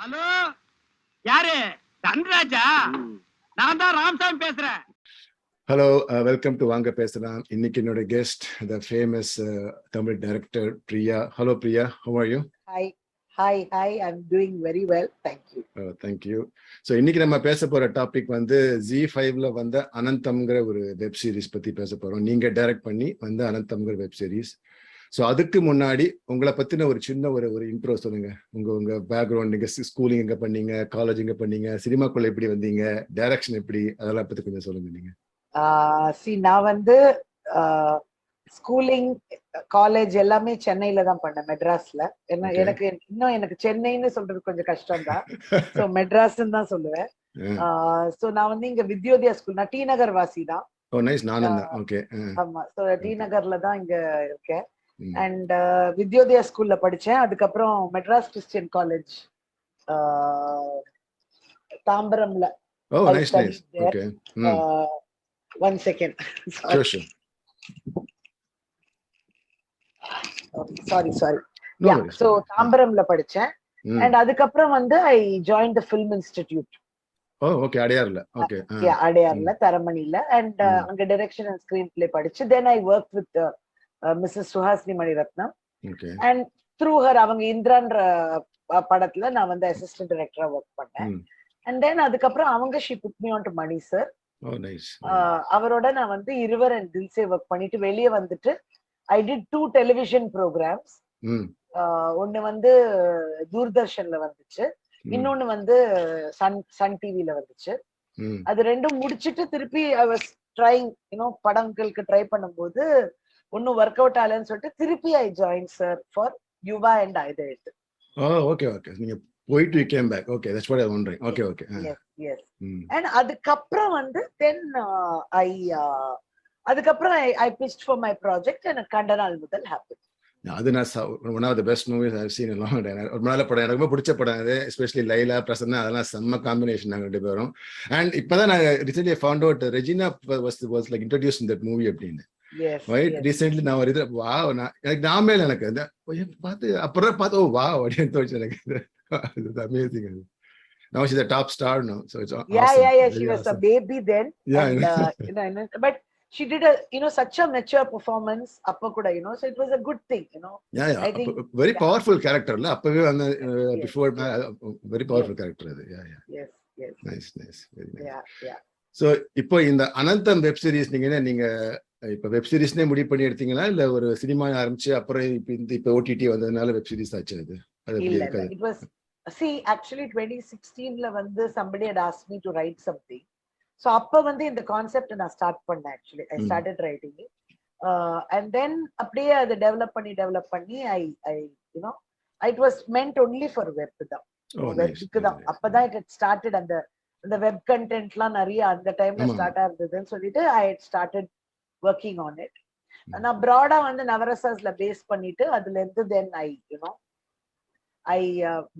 Hello, யாரு? தன்ராஜா? நான் தான் ராமசாமி பேசுறேன். ஹலோ, வெல்கம் டு வாங்க பேசலாம். இன்னைக்கு என்னோட guest the famous Tamil director Priya. Hello Priya, how are you? Hi, I'm doing very well, thank you. Thank you. So இன்னைக்கு நம்ம பேச போற டாபிக் வந்து ZEE5ல வந்த அனந்தம்ங்கிற ஒரு வெப் சீரிஸ் பத்தி பேச போறோம். நீங்க டைரக்ட் பண்ணி வந்த அனந்தம்ங்கிற வெப் சீரிஸ். ஸோ அதுக்கு முன்னாடி உங்களை பத்தின ஒரு சின்ன ஒரு இன்ட்ரோ சொல்லுங்க. உங்க பேக்ரவுண்ட், நீங்க ஸ்கூலிங் எங்க பண்ணீங்க, காலேஜ் எங்க பண்ணீங்க, சினிமாக்குள்ள எப்படி வந்தீங்க, டைரக்ஷன் எப்படி, அதெல்லாம் பத்தி கொஞ்சம் சொல்லுங்க நீங்க. நான் வந்து ஸ்கூலிங் காலேஜ் எல்லாமே சென்னையில தான் பண்ணேன், மெட்ராஸ்ல. எனக்கு சென்னைன்னு சொல்றது கொஞ்சம் கஷ்டம் தான். ஸோ மெட்ராஸ்ன்னு தான் சொல்லுவேன். ஸோ நான் வந்து இங்க வித்யோதயா ஸ்கூல், நான் டி நகர் வாசி தான். ஆமா, ஸோ டி நகர்ல தான் இங்க இருக்கேன். அண்ட் வித்யோதயா ஸ்கூல்ல படிச்சேன். அதுக்கப்புறம் மெட்ராஸ் கிறிஸ்டியன் காலேஜ் தாம்பரம்ல. One second. Sorry. No, so தாம்பரம்ல படிச்சேன். And அதுக்கப்புறம் வந்து I joined the film institute. அடையார்ல. அடையார்ல, தரமணில. And அங்க direction and screenplay படிச்சு. Then I worked with Mrs. Suhasini Maniratnam. And through her, அவங்க இந்திரான்ற படத்துல நான் வந்து assistant director ஒர்க் பண்ணேன். And then அதுக்கப்புறம் அவங்க she put me on to Mani sir. அவரோட நான் வந்து இருவர் அண்ட் தில்சே ஒர்க் பண்ணிட்டு வெளியே வந்துட்டு ஐ டிட் 2 டெலிவிஷன் ப்ரோக்ராம்ஸ். ஒன்னு வந்து தூர்தர்ஷன்ல வந்துச்சு, இன்னொன்னு வந்து சன் டிவில வந்துச்சு. அது ரெண்டும் முடிச்சிட்டு திருப்பி ஐ வாஸ் ட்ரைங் படங்களுக்கு ட்ரை பண்ணும்போது ஒன்னும் ஒர்க் அவுட் ஆகலன்னு சொல்லிட்டு திருப்பி I join sir for Yuva and I did. நீங்க போயிட்டு you came back. Okay, that's what I was wondering. Okay. Yes. And அதுக்கப்புறம் வந்து then அதுக்கப்புறம் I pitched for my project and கண்டனால் முதல் happened. அது one of the best movies I've seen in a long time. ஒரு நல்ல படம், எனக்கு ரொம்ப பிடிச்ச படம் அது. எஸ்பெஷலி லைலா பிரசன்னா, அதெல்லாம் செம்ம காம்பினேஷன் நாங்க ரெண்டு பேரும். அண்ட் இப்பதான் நான் recently found out Regina was like introduced in that movie அப்படின்னு. ரீசென்ட்லி நான் ஒரு எனக்கு நாமே எனக்கு பார்த்து அப்புறம் பார்த்து wow அப்படின்னு தோணுச்சு எனக்கு. It's amazing. Now she's a top star now, so it's awesome. Yeah. She was awesome. a baby then. And, but she did a such a mature performance. Appa kuda, so it was a good thing, Yeah. I think very powerful character la. Appave and before very powerful character adu. Yes. Nice. Very nice. Yeah. So இப்போ இந்த அனந்தம் web series நீங்க இப்ப web சீரிஸ்னே முடிவு பண்ணி எடுத்தீங்களா, இல்ல ஒரு சினிமா ஆரம்பிச்சு அப்புறம் இப்ப OTT வந்ததுனால வெப் சீரிஸ் ஆச்சு அது? It was actually 2016ல வந்து somebody had asked me to write something. So அப்ப வந்து இந்த கான்செப்ட் நான் ஸ்டார்ட் பண்ணேன். Actually I started writing it, and then அப்படியே அதை டெவலப் பண்ணி it was meant only for web தான். வெப்க்கு தான் அப்பதான் it had started. அந்த வெப் கண்டென்ட்லாம் நிறைய அந்த டைம்ல ஸ்டார்ட் ஆகுதுன்னு சொல்லிட்டு I had started working on it. நான் ப்ராடா வந்து நவரசாஸ்ல பேஸ் பண்ணிட்டு அதுல இருந்து then I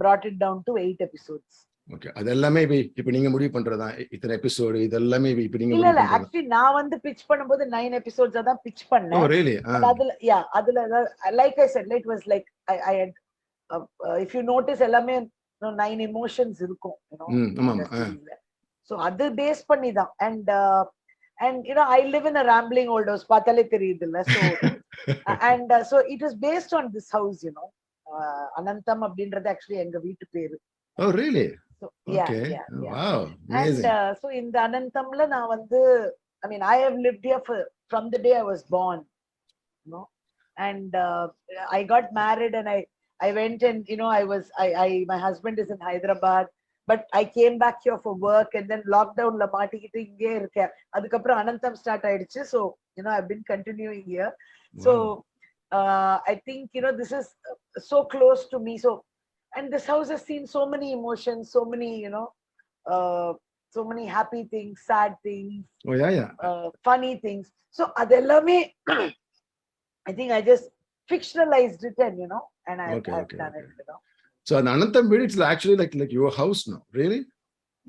brought it down to 8 episodes. Okay, அதெல்லாம் இப்ப நீங்க முடிவு பண்றதா இத்தனை எபிசோட் இதெல்லாம் இப்ப நீங்க இல்ல actually நான் வந்து pitch பண்ணும்போது 9 episodes தான் pitch பண்ணேன். Oh really? அதுல like I said, it was like I had if you notice எல்லாமே 9 emotions இருக்கும், so அது பேஸ் பண்ணி தான். And I live in a rambling old house, pathale theriyudilla. So and so it was based on this house, Anantham அப்படின்றது actually எங்க வீட்டு பேரு. Oh really? So okay. Yeah. Wow, amazing. And so in the Ananthamla நான் வந்து I have lived here from the day I was born, and I got married and I went and my husband is in Hyderabad, but I came back here for work, and then lockdown la மாட்டிக்கிட்டு இங்கே இருக்கேன். அதுக்கப்புறம் அனந்தம் start ஆயிடுச்சு. So I've been continuing here. So I think this is so close to me. So and this house has seen so many emotions, so many so many happy things, sad things, funny things. So adellame I think I just fictionalized it and I've done it. So an Anantham video, it's actually like your house now, really?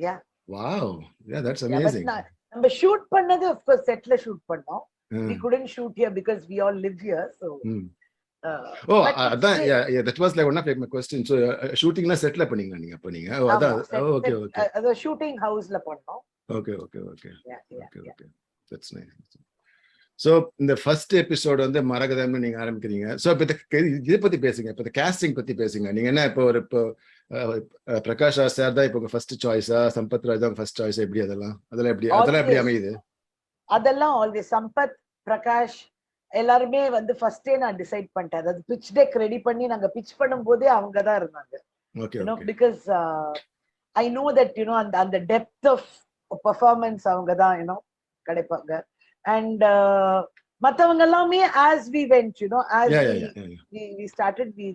Yeah. Wow. Yeah, that's amazing. But நம்ம shoot பண்ணது of course setல shoot பண்ணோம். We couldn't shoot here because we all live here, so oh but it's அதான் still- that was like one of my questions. So ஷூட்டிங்லாம் செட்ல பண்ணீங்க நீங்க அப்ப நீங்க ஓ அதான் ஓகே ஓகே அது ஷூட்டிங் ஹவுஸ்ல பண்ணோம். Okay okay okay Yeah, yeah, okay yeah. Okay that's nice. So இந்த ஃபர்ஸ்ட் எபிசோட் வந்து மரகதம்னு நீங்க ஆரம்பிக்கிறீங்க. ஸோ இப்போ இதை பத்தி பேசுங்க, இப்போ இந்த கேஸ்டிங் பத்தி பேசுங்க. நீங்க என்ன இப்போ ஒரு இப்போ பிரகாஷ் ராஜ் சார் தான் இப்போ உங்க ஃபர்ஸ்ட் சாய்ஸா, சம்பத் ராஜ் தான் ஃபர்ஸ்ட் சாய்ஸ், எப்படி அதெல்லாம் எப்படி அமையுது? அதெல்லாம் ஆல்வேஸ் சம்பத், பிரகாஷ் எல்லாருமே வந்து ஃபர்ஸ்டே நான் டிசைட் பண்ணிட்டேன். அதாவது பிச் டெக் ரெடி பண்ணி நாங்க பிச் பண்ணும் போதே அவங்க தான் இருந்தாங்க. Okay okay. Because I know that அந்த டெப்த் ஆஃப் பெர்ஃபார்மன்ஸ் அவங்க தான் கிடைப்பாங்க. And மத்தவங்க எல்லாமே as we went as we started we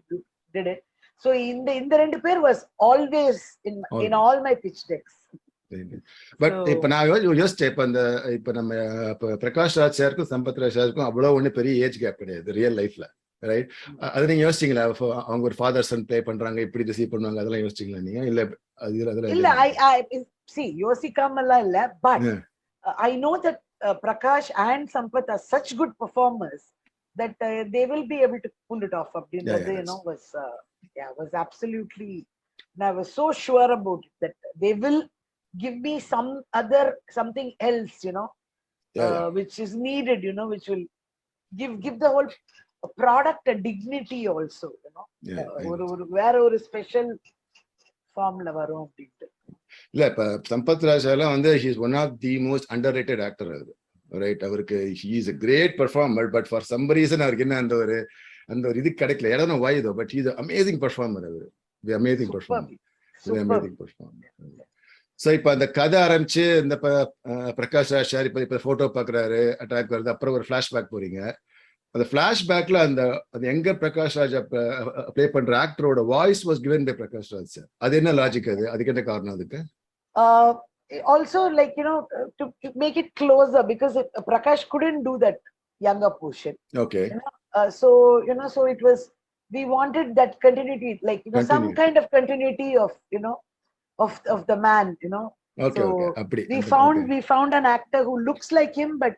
did it. So இந்த ரெண்டு பேர் was always in all my pitch decks. But இப்ப நான் யோசிச்சேன், இப்ப நம்ம பிரகாஷ் ராஜ் சாருக்கும் சம்பத் ராஜ் சாருக்கும் அவ்வளவு ஒண்ணு பெரிய ஏஜ் கேப் கிடையாது ரியல் லைஃப்ல, ரைட்? அது நீங்க யோசிச்சீங்களா? அவங்க ஒரு ஃபாதர் சன் ப்ளே பண்றாங்க, இப்படி ரிசீவ் பண்ணுவாங்க, அதெல்லாம் யோசிச்சீங்களா நீங்க? இல்ல I see யோசிக்காமலாம் இல்ல, but I know that Prakash and Sampath are such good performers that they will be able to pull it off. Was absolutely, and I was so sure about it that they will give me something else, which is needed, which will give the whole product a dignity also, வேற ஒரு special ஃபார்ம்ல வரும் அப்படின்ட்டு. இல்ல இப்ப சம்பத் ராஜ் எல்லாம் வந்து he is one of the most underrated actor, right? அவருக்கு he is a great performer, but for some reason அவருக்கு என்ன அந்த ஒரு இது கிடைக்கல. I don't know why though, but he is an amazing performer. The amazing performer. So இப்ப அந்த கதை ஆரம்பிச்சு இந்த பிரகாஷ் ராஜ் சார் இப்ப போட்டோ பாக்குறாரு, அட்டாக் வருது, அப்புறம் ஒரு பிளாஷ்பேக் போறீங்க. அந்த பிளாஷ்பேக்ல அந்த எங்க பிரகாஷ் ராஜ் ப்ளே பண்ற ஆக்டரோட voice was given by Prakash Raj sir. அது என்ன லாஜிக்? அதுக்கு என்ன காரணம்? அதுக்கு also to make it closer, because Prakash couldn't do that younger portion. Okay. So so it was, we wanted that continuity, like some kind of continuity of of the man, Okay, so okay. We found an actor who looks like him, but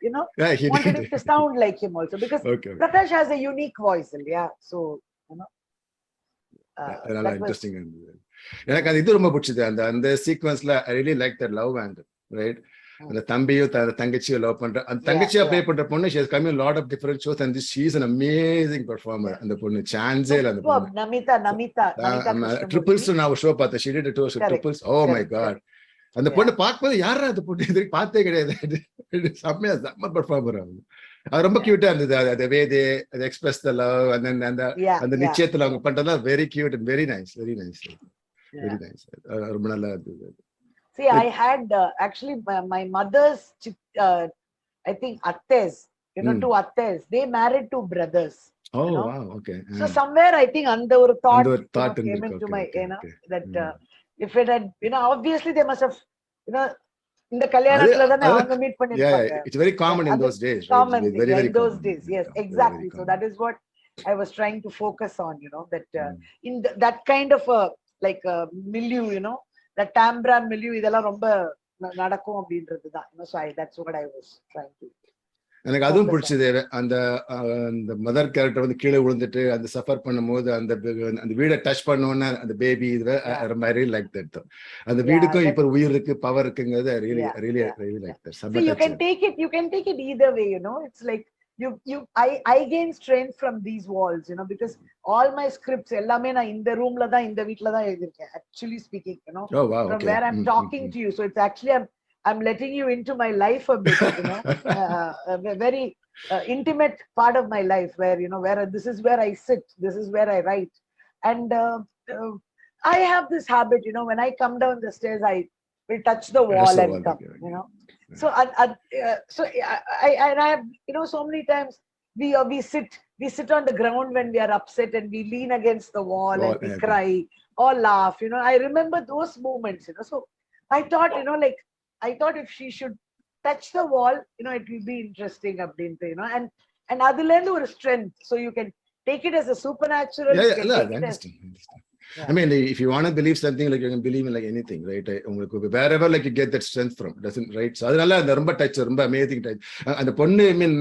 wanted him to sound like him also, because Prakash has a unique voice, so நல்லா interesting இருந்தது. எனக்கு அது இது ரொம்ப பிடிச்சது, அந்த சீக்வன்ஸ்ல I really like that love angle, right? அந்த தம்பியும் தங்கச்சியும் லவ் பண்ற, அந்த தங்கச்சியா ப்ளே பண்ற பொண்ணு she has come in a lot of different shows and she is an amazing performer. அந்த பொண்ணு சான்ஸே இல்ல. அந்த பொண்ணு நமிதா ட்ரிபிள்ஸ் நான் ஒரு ஷோ பார்த்தேன், she did a show triples. Oh my god, அந்த பொண்ணு பார்க்கும்போது யாரா அந்த பொண்ணு இது பார்த்தே கிடையாது. செம்ம பெர்ஃபார்மர். அது ரொம்ப கியூட்டா இருந்தது. அது வேதே அது எக்ஸ்பிரஸ் த லவ் அந்த நிச்சயத்துல அவங்க பண்றதெல்லாம் very cute and very nice. ரொம்ப நல்லா இருந்தது. See, I had actually my mother's I think attes, two attes, they married two brothers. Oh wow, okay. So somewhere I think under ஒரு thought came into my that if it had obviously they must have இந்த கல்யாணத்துல தானே அவங்க meet பண்ணிருப்பாங்க. It's very common in those days. Common in those days, yes, exactly. So that is what I was trying to focus on, that in that kind of a like a milieu, the Tambra milieu, இதெல்லாம் ரொம்ப நடக்கும் அப்படின்றது தான். So that's what I was trying to. எனக்கு அதுவும் பிடிச்சது. அந்த mother character வந்து கீழே விழுந்துட்டு அந்த சஃபர் பண்ணும்போது அந்த வீடை டச் பண்ணோன்னு அந்த பேபி ரொம்ப ஐ ரியலி லைக் தட். அந்த வீடுக்கும் இப்ப உயிர் இருக்கு, பவர் இருக்குங்கிறது ஐ really like that. So you can take it either way, it's like I gain strength from these walls, because all my scripts எல்லாமே நான் இந்த ரூம்ல தான் இந்த வீட்ல தான் எழுதிருக்கேன், actually speaking, Oh wow, from where I'm talking to you. So it's actually I'm letting you into my life a bit, a very intimate part of my life where where this is where I sit, this is where I write, and I have this habit, when I come down the stairs I will touch the wall and come, so I have so many times we sit on the ground when we are upset and we lean against the wall and we cry or laugh, I remember those moments, so I thought I thought if she should touch the wall, it will be interesting, and adula irundhu or strength, so you can take it as a supernatural. I mean, if you want to believe something, like you can believe in like anything, right? Wherever like you get that strength from, doesn't, right? So adala and romba touch, romba amazing touch. And the ponnu, I mean,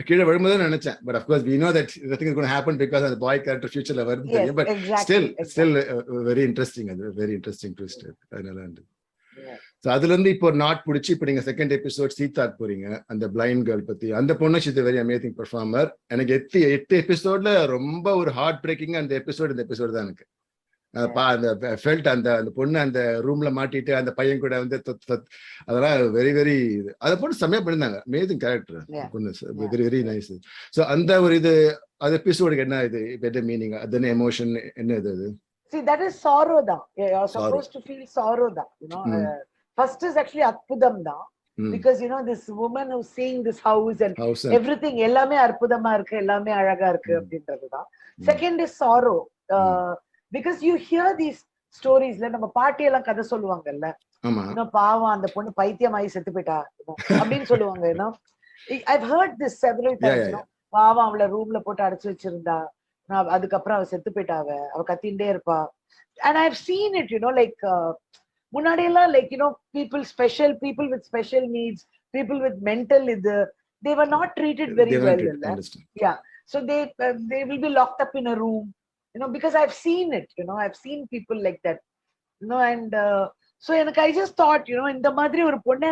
கீழே விழும்போது நினைச்சேன், but of course we know that nothing is going to happen because அந்த பாய் character ஃபியூச்சர்ல வருது Yes, தெரியும், but exactly, still very interesting, அது very interesting twist. அதனால வந்து Yeah. ஸோ அதுல இருந்து இப்போ நாட் பிடிச்சி இப்போ நீங்க செகண்ட் எபிசோட் சீதாக்கு போறீங்க, அந்த பிளைண்ட் கேர்ள் பத்தி. அந்த பொண்ணு இஸ் வெரி அமேசிங் பெர்ஃபார்மர். எனக்கு 8 எபிசோட்ல ரொம்ப ஒரு ஹார்ட் பிரேக்கிங் அந்த எபிசோட் தான் எனக்கு. அந்த ஃபெல்ட் அந்த பொண்ணு அந்த ரூம்ல மாட்டிட்டு அந்த பையன் கூட வந்து அதெல்லாம் வெரி வெரி அதை போட்டு செம்மையா பண்ணிருந்தாங்க. அமேசிங் கேரக்டர் பொண்ணு, வெரி வெரி நைஸ். ஸோ அந்த ஒரு இது அது எபிசோடுக்கு என்ன இது பெட்டர் மீனிங், அது எமோஷன் என்ன இது அது? See, that is sorrow da. You're supposed to feel sorrow da. First is actually Arpudam da. Because this woman who's seeing this house and everything, ellame arpudama irukku, ellame alaga irukku அப்படின்றது தான். Second is sorrow. Because you hear these stories, நம்ம பாட்டி எல்லாம் கதை சொல்லுவாங்கல்ல, பாவம் அந்த பொண்ணு பைத்தியமாயி செத்து போயிட்டா அப்படின்னு சொல்லுவாங்க. I've heard this several times. பாவம் அவளை ரூம்ல போட்டு அடைச்சு வச்சிருந்தா, அதுக்கப்புறம் அவ செத்து போயிட்டாவ, அவ கத்திண்டே இருப்பா. And I've seen it, like முன்னாடி எல்லாம் like people with special needs, people with mental they were not treated very well. Yeah, so they will be locked up in a room, because I've seen it. I've seen people like that, and so I just thought, இந்த மாதிரி ஒரு பொண்ணு,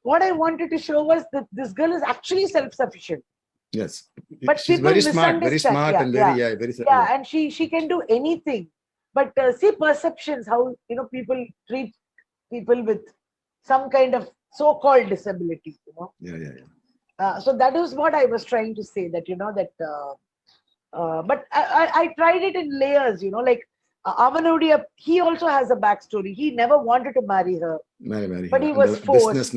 what I wanted to show was that this girl is actually self-sufficient. Yes, but she's very smart and very and she can do anything. But see perceptions, how people treat people with some kind of so-called disability. So that is what I was trying to say, that that but I tried it in layers. Like Avanudia, he also has a backstory. He never wanted to marry her, but he was forced.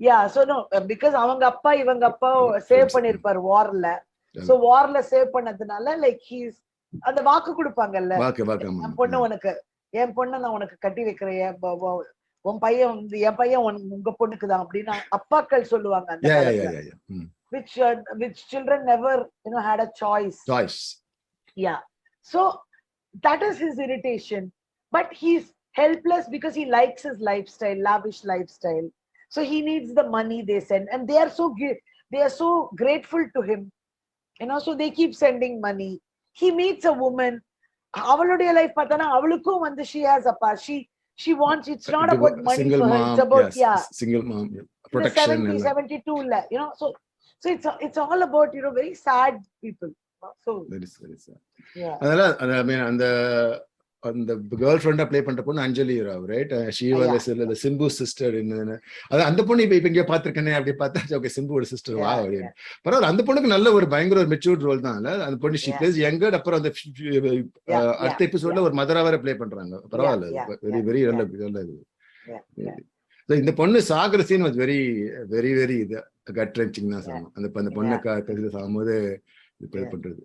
Yeah, so no, because avanga appa ivanga appa save pannirpar warla, so warla save pannadanaala, like he's அந்த வாக்கு கொடுப்பாங்கல்ல, என் பொண்ணு உனக்கு, என் பொண்ணை நான் உனக்கு கட்டி வைக்கிறேன், உன் பையன் வந்து என் பையன் உங்க பொண்ணுக்கு தான் அப்படின்னு அப்பாக்கள் சொல்லுவாங்க. அந்த which children never had a choice. Yeah, so that is his irritation, but he's helpless because he likes his lifestyle, lavish lifestyle. So he needs the money they send, and they are so grateful to him, so they keep sending money. He meets a woman, avaluடைய life பார்த்தனா அவளுக்கும் வந்து she has a past, she wants, it's not about money for her, it's about single mom protection 72 ல, so it's all about very sad people. So very sad. அதனால I mean அந்த girl ஃப்ரெண்டா play பண்ற பொண்ணு Anjali Rao, right? She was the Simbu sister. அது அந்த பொண்ணு இப்ப இங்க பாத்துர்க்கனே, அப்படி பார்த்தா ஓகே சிம்புவோட சிஸ்டர் வா அப்படின்னு. பரவாயில்ல, அந்த பொண்ணுக்கு நல்ல ஒரு பயங்கர ஒரு மெச்சூர்ட் ரோல் தான். அந்த பொண்ணு ஷீ பிளேஸ் யங்கர். அப்புறம் அந்த அடுத்த எபிசோட்ல ஒரு மதரா வேற ப்ளே பண்றாங்க. பரவாயில்ல, வெரி வெரி நல்ல இது. இந்த பொண்ணு சாகர scene was very very very இது கட் ரெஞ்சிங் தான் சொல்லணும். அந்த பொண்ணை கருது சாகும்போது இது பண்றது.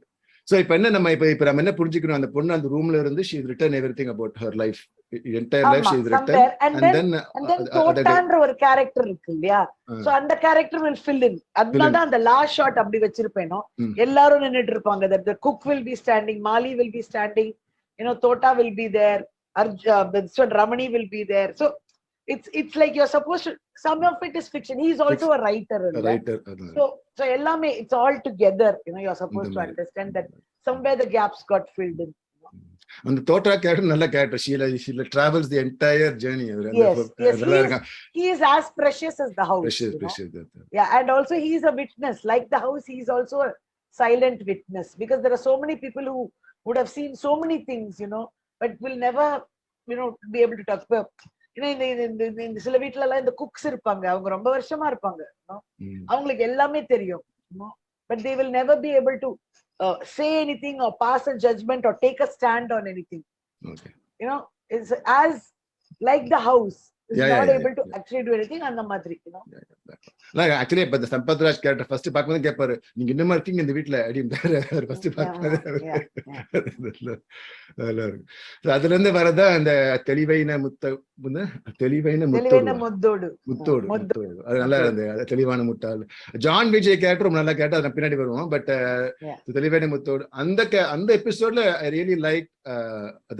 So இப்ப என்ன நம்ம என்ன புரிஞ்சுக்கணும், அந்த பொண்ணு அந்த ரூம்ல இருந்து she has written everything about her life, entire life she has written, and then தோட்டான்ற ஒரு கேரக்டர் இருக்கு இல்லையா, சோ அந்த கேரக்டர் will fill in. அதனால அந்த லாஸ்ட் ஷாட் அப்படி வச்சிருப்பேனோ, எல்லாரும் நின்னுட்டு இருப்பாங்க, that the cook will be standing, Mali will be standing, Tota will be there, Ramani will be there. So it's like you're supposed to, some of it is fiction. He is also a writer. So ellame, it's all together. You're supposed to understand that somewhere the gaps got filled in. And the Tota character nalla character, she travels the entire journey. Yes, he is as precious as the house. Precious. Yeah, and also he is a witness. Like the house, he is also a silent witness, because there are so many people who would have seen so many things, but will never, be able to talk about. இந்த சில வீட்டுல எல்லாம் இந்த cooks இருப்பாங்க, அவங்க ரொம்ப வருஷமா இருப்பாங்க, அவங்களுக்கு எல்லாமே தெரியும், but they will never be able to say anything or pass a judgment or take a stand on anything. It's as like the house is not able to actually do anything, அந்த மாதிரி. Actually இப்ப இந்த Sampathraj character first பார்க்கும்போது கேட்பாரு, நீங்க இன்னுமா இருக்கீங்க இந்த வீட்டுல அப்படின்னு ஃபர்ஸ்ட் பார்க்கும்போது அதெல்லாம் இருக்கு. அதுல இருந்து வரதான் அந்த தெளிவைன முத்தோடு, அது நல்லா அந்த தெளிவான முட்டாள். ஜான் விஜய் கேரக்டர் ரொம்ப நல்லா கேட்டா அதை பின்னாடி வருவோம். பட் தெளிவைன முத்தோடு அந்த எபிசோட்ல ஐ really like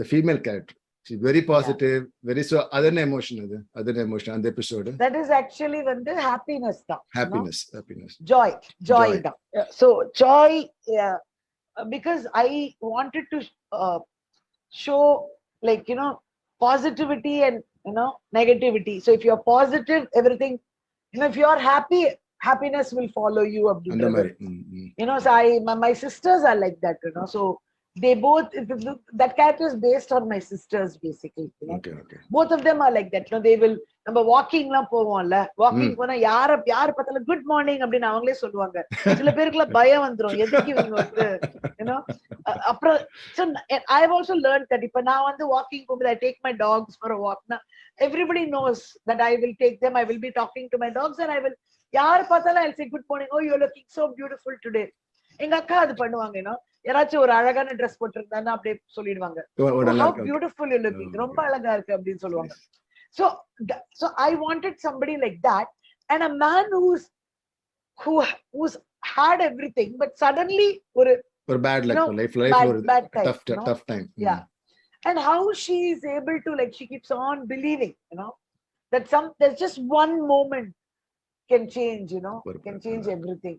the female character. She's very positive, very so. Other emotion, other emotion on the episode. That is actually வந்து happiness தான். Happiness, happiness. Joy Joy. தான். So joy, because I wanted to show like, you know, positivity and, you know, negativity. So if you're positive, everything, you know, if you're happy, happiness will follow you. You know, so my sisters are like that, you know. So they both, that character is based on my sisters basically, you know? Okay. Both of them are like that, you know. They will, நம்ம walking எல்லாம் போவோம்ல, walking போனா யாரு பார்த்தாலும் good morning அப்படின்னு அவங்களே சொல்லுவாங்க. சில பேருக்குலாம் பயம் வந்துரும், எதுக்கு இவங்க வந்து, you know. அப்புறம் so I've also learned that இப்ப நான் வந்து வாக்கிங் போகும்போது I take my dogs for a walk. Now everybody knows that I will take them, I will be talking to my dogs, and I will, யாரு பார்த்தாலும் I'll say good morning, oh you're looking so beautiful today. எங்க அக்கா அது பண்ணுவாங்க, you know. யாராச்சும் ஒரு அழகான dress போட்டிருந்தாங்கன்னா அப்படியே சொல்லிடுவாங்க, how beautiful you looking, ரொம்ப அழகா இருக்கு அப்படின்னு சொல்லுவாங்க. So I wanted somebody like that, and a man who's had everything but suddenly ஒரு bad luck, life bad time, tough time. Yeah. And how she is able to, like, she keeps on believing, you know, that there's just one moment can change, you know, can change everything.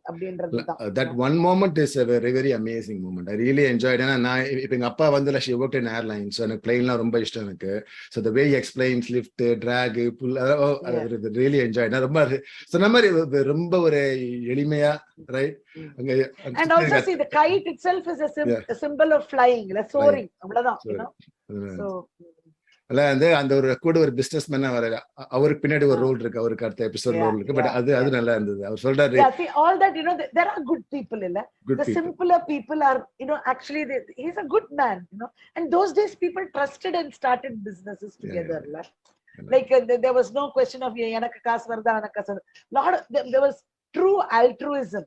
That one moment is a very, very amazing moment. I really enjoyed it. And இப்ப எங்க அப்பா வந்து she worked in airlines, so எனக்கு பிளேன்லாம் ரொம்ப இஷ்டம் எனக்கு. So the way he explains lift, drag, pull, I really enjoyed. நான் ரொம்ப சொன்ன மாதிரி ரொம்ப ஒரு எளிமையா, right? And also see, the kite itself is a symbol of flying, soaring, அவ்வளவுதான், you know. So அந்த ஒரு கூட ஒரு பிசினஸ் மேனா வர, அவருக்கு பின்னாடி ஒரு ரோல் இருக்கு, அவருக்கு அடுத்த எபிசோட் ரோல் இருக்கு. பட் அது நல்லா இருந்தது. அவர் சொல்றாரு, see all that, you know, there are good people, illa, the simpler people are, you know, actually he's a good man, you know. And those days people trusted and started businesses together, illa. Like there was no question of எனக்கு காசு வருதா எனக்கு காசு. There was true altruism.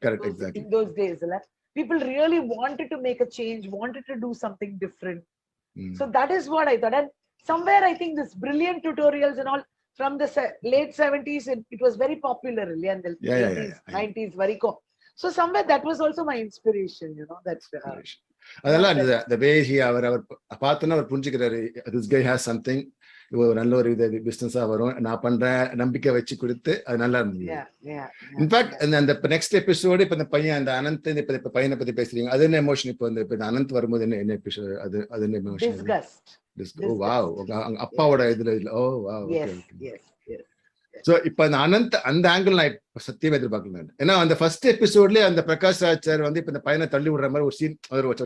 Correct, exactly. In those days, illa, people really wanted to make a change, wanted to do something different. So that is what I thought. And somewhere I think this brilliant tutorials and all from the late 70s, it was very popular, really, and the 80s, 90s, very cool. So somewhere that was also my inspiration, you know. That's அதெல்லாம் the way he அவர் பார்த்தோன்னா அவர் புரிஞ்சுக்கிறாரு, this guy has something, நல்ல ஒரு இது பிசினஸா வரும், நான் பண்றேன், நம்பிக்கை வச்சு கொடுத்து அது நல்லா இருந்தது. இன்ஃபேக்ட் அந்த நெக்ஸ்ட் எபிசோடு இப்ப இந்த பையன், அந்த அனந்த், இப்ப பையனை பத்தி பேசுறீங்க, அது என்ன எமோஷன்? இப்போ இந்த அனந்த் வரும்போது என்ன எபிசோட்? அது என்ன எமோஷன்? ஓ வாவ், அப்பாவோட இதுல ஓ வாவ். சோ இப்ப அந்த அனந்த் அந்த ஆங்கிள் நான் சத்தியமா எதிர்பார்க்கல. ஏன்னா அந்த ஃபர்ஸ்ட் எபிசோட்லயே அந்த பிரகாஷ் ராஜ் சார் வந்து இப்ப இந்த பையனை தள்ளி விடுற மாதிரி ஒரு சீன்,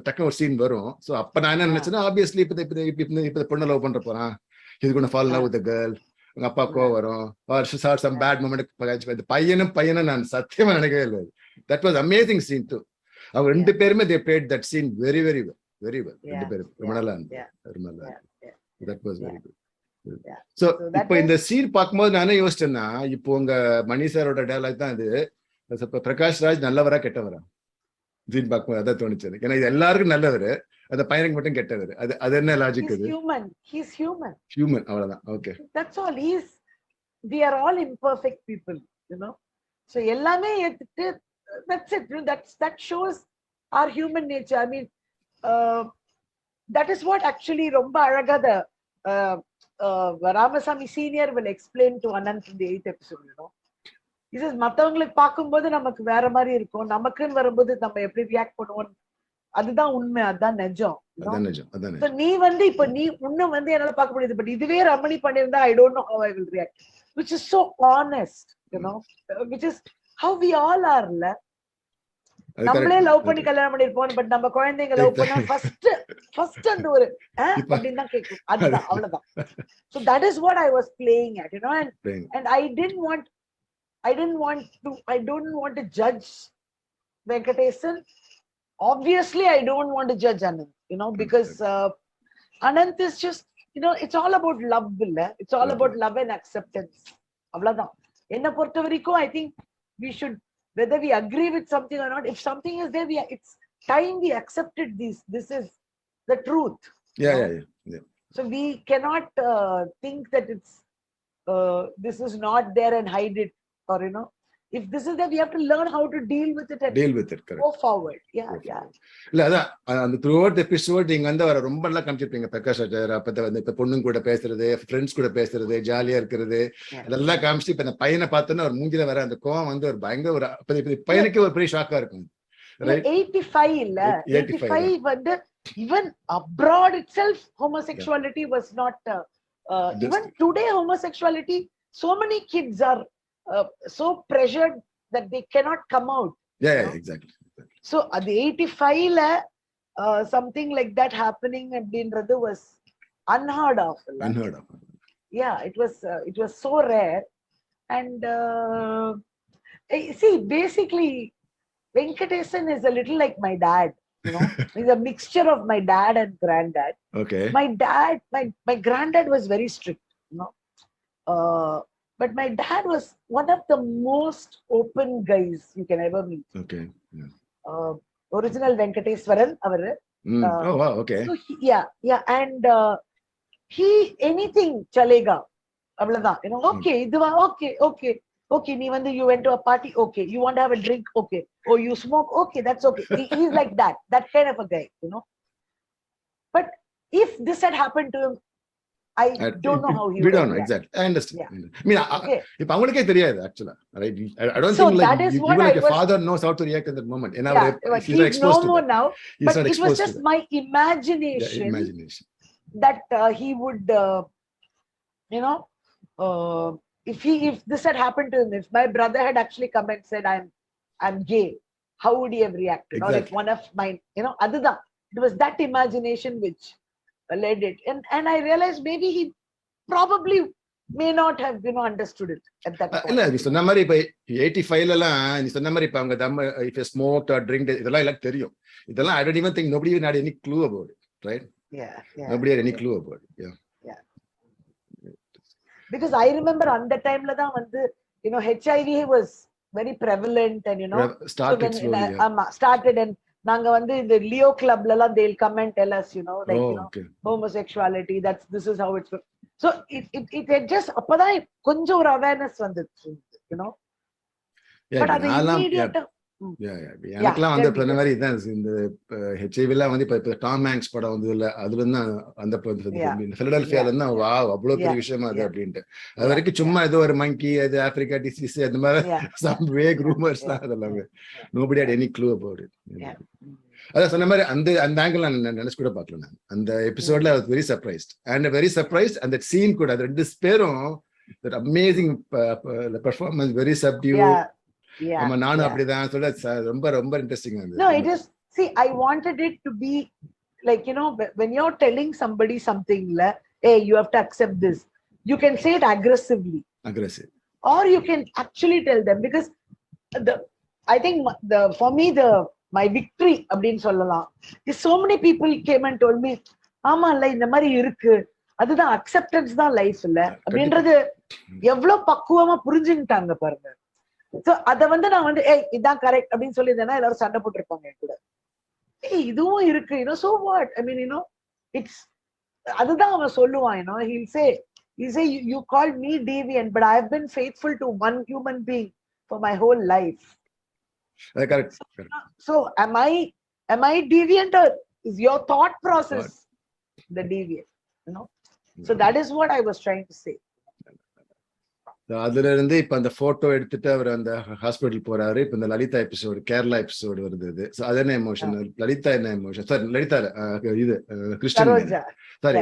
டக்குனு ஒரு சீன் வரும். சோ அப்ப நான் என்ன நினைச்சேன்னா, ஆப்வியஸ்லி இப்ப பொண்ணு லவ் பண்ற போறான், he's going to fall in love with the girl, உங்க அப்பா கோவம் வரும், or some bad moment. இந்த பையனும் நான் சத்தியமா நினைக்கவே இல்லை. That was amazing scene too. அவங்க ரெண்டு பேருமே they played that scene very very well, very well. ரெண்டு பேரும் ரொம்ப நல்லா இருந்தது. That was very good. So இப்போ இந்த சீன் பார்க்கும்போது நானே யோசிச்சேன்னா, இப்போ உங்க மணி சாரோட டயலாக் தான் இது, பிரகாஷ் ராஜ் நல்லவரா கெட்டவரா? சீன் பார்க்கும்போது அதான் தோணுச்சு. ஏன்னா இது எல்லாருக்கும் நல்லவரு, அந்த பையனுக்கு மட்டும் கெட்டவரு. அது என்ன லாஜிக்? அது he's human, அவ்வளவுதான். Okay, that's all. We are all imperfect people, you know. So எல்லாமே ஏத்துட்டு, that's it. That shows our human nature. I mean, that is what actually ரொம்ப அழகா Ramasamy Senior will explain to Ananth in the 8th episode, you know. He says, மத்தவங்களுக்கு பார்க்கும்போது நமக்கு வேற மாதிரி இருக்கும், நமக்குன்னு வரும்போது நம்ம எப்படி ரியாக்ட் பண்ணுவோம், அதுதான் உண்மை, அதுதான் நிஜம். நீ வந்து இப்ப நீ உன்ன வந்து என்னால பார்க்க முடியுது, பட் இதுவே ரமணி பண்ணிருந்தா I don't know how I will react, which is so honest, you know, which is how we all are. நம்மளே லவ் பண்ணி கல்யாணம் பண்ணிருப்போம், பட் நம்ம குழந்தைங்க லவ் பண்ணா ஃபர்ஸ்ட் அந்த ஒரு அப்படின்னு தான் கேட்கும், அதுதான், அவ்வளவுதான். So that is what I was playing at, you know. And I don't want to judge Venkatesan. Obviously I don't want to judge Ananth, you know, because Ananth is just, you know, it's all about love, it's all about love and acceptance, அவ்வளவுதான். என்ன பொறுத்த வரைக்கும் I think we should, whether we agree with something or not, if something is there, it's time we accepted this is the truth. Yeah. So we cannot think that it's this is not there and hide it, or, you know, if this is that, we have to learn how to deal with it and deal with it, correct. go forward. Yeah, Go yeah. forward. இல்ல அதான் அந்த through out episode நீங்க வந்து அவரை ரொம்ப நல்லா காமிச்சிருப்பீங்க. பிரகாஷ் ராஜர் அப்ப வந்து இப்ப பொண்ணுங்க கூட பேசுறது, ஃப்ரெண்ட்ஸ் கூட பேசுறது, ஜாலியா இருக்கிறது, அதெல்லாம் காமிச்சு இப்ப இந்த பையனை பார்த்தோன்னா ஒரு மூஞ்சில வர அந்த கோவம் வந்து ஒரு பயங்கர ஒரு பையனுக்கு ஒரு பெரிய ஷாக்கா இருக்கும். 85 இல்ல 85 வந்து even abroad itself homosexuality was not even today homosexuality, so many kids are so pressured that they cannot come out. Yeah, exactly. So at the 85 la something like that happening abindrathu was unheard of. Yeah, it was so rare. And see, basically Venkatesan is a little like my dad, you know. He's a mixture of my dad and granddad. Okay. My granddad was very strict, you know. But my dad was one of the most open guys you can ever meet. Okay. Yeah. Original Venkateswaran, avaru. Oh wow, okay. So yeah, and he anything chalega, avladha, you know. Okay, iduva, okay, nee vandu you went to a party, okay, you want to have a drink, okay, oh you smoke, okay, that's okay. He's like that kind of a guy, you know. But if this had happened to him, I don't know how he would don't know. react. Exactly, I understand. Yeah. I mean, if avangalukku theriyadu actually, right? I don't So think like that is you what like I a was- father knows how to react in that moment. And Yeah, but he's not he's no exposed to more that. now. He's But not it was exposed just to that. my Yeah, imagination imagination. that he would, you know, if this had happened to him, if my brother had actually come and said I'm gay, how would he have reacted? Or if Exactly. one of my, you know, adudha, it was that imagination which led it. And I realized maybe he probably may not have, you know, understood it at that point. இல்ல நீ சொன்ன மாதிரி இப்ப 85 எல்லாம் நீ சொன்ன மாதிரி இப்ப அவங்க தம்ம if you smoked or drink இதெல்லாம் எனக்கு தெரியும். இதெல்லாம் I don't even think nobody even had any clue about it, right? Yeah. Nobody had any clue about it. Yeah. Because I remember on that time la dhaan vandu, you know, HIV was very prevalent, and you know, Started slowly. Started, and நாங்க வந்து இந்த Leo கிளப்ல எல்லாம் they'll come and tell us, you know, like, you know, okay. homosexuality, this is how it's, so it had just அப்பதான் கொஞ்சம் ஒரு awareness வந்துச்சு, you know. Yeah, But அது immediate. எனக்கெல்லாம் வந்து இப்ப இந்த மாதிரி இதான் இந்த ஹெச்ஐவி எல்லாம் வந்து இப்ப டாம் ஹாங்க்ஸ் படம் வந்து இல்ல அதுல இருந்து அந்த பிலடெல்பியால இருந்து வா அவ்வளவு பெரிய விஷயமா அது அப்படின்ட்டு அது வரைக்கும் சும்மா ஏதோ ஒரு மங்கி அது ஆப்பிரிக்கா டிசீஸ் அந்த மாதிரி some vague rumors தான் அதெல்லாம். Nobody had any clue about it. அதான் சொன்ன மாதிரி அந்த ஆங்கிள் நான் நினைச்சு கூட பார்க்கல. நான் அந்த எபிசோட்ல I was very surprised and that scene கூட அது ரெண்டு பேரும் that amazing performance, very subdued. நானும் அப்படிதான் சொல்ல ரொம்ப ரொம்ப இன்ட்ரெஸ்டிங்கா இருந்தது. No, it is, see, I wanted it to be like, you know, when you're telling somebody something, hey, you have to accept this, you can say it aggressive, or you can actually tell them, because I think for me my victory அப்படினு சொல்லலாம் is so many people came and told me, ஆமா இல்ல இந்த மாதிரி இருக்கு, அதுதான் acceptance தான் life இல்ல அப்படின்றது எவ்வளவு பக்குவமா புரிஞ்சுட்டாங்க பாருங்க. சோ அத வந்து நான் வந்து ஏய் இதான் கரெக்ட் அப்படின்னு சொல்லியிருந்தேன்னா எல்லாரும் சண்டை போட்டுருப்பாங்க என் கூட. ஏய் இதுவும் இருக்கு, you know, so what, I mean, you know, it's அதுதான் அவன் சொல்லுவான், you know, he'll say you called me deviant, but I have been faithful to one human being for my whole life. Correct. So am I deviant, or is your thought process the deviant, you know? So that is what I was trying to say. அதுல இருந்து இப்ப அந்த photo எடுத்துட்டு அவர் அந்த hospital போறாரு. இப்ப இந்த Lalitha episode, Kerala episode வருது. அது என்ன எமோஷன்? லலிதா என்ன எமோஷன்? சாரி லலிதா இது கிருஷ்ணன், சாரி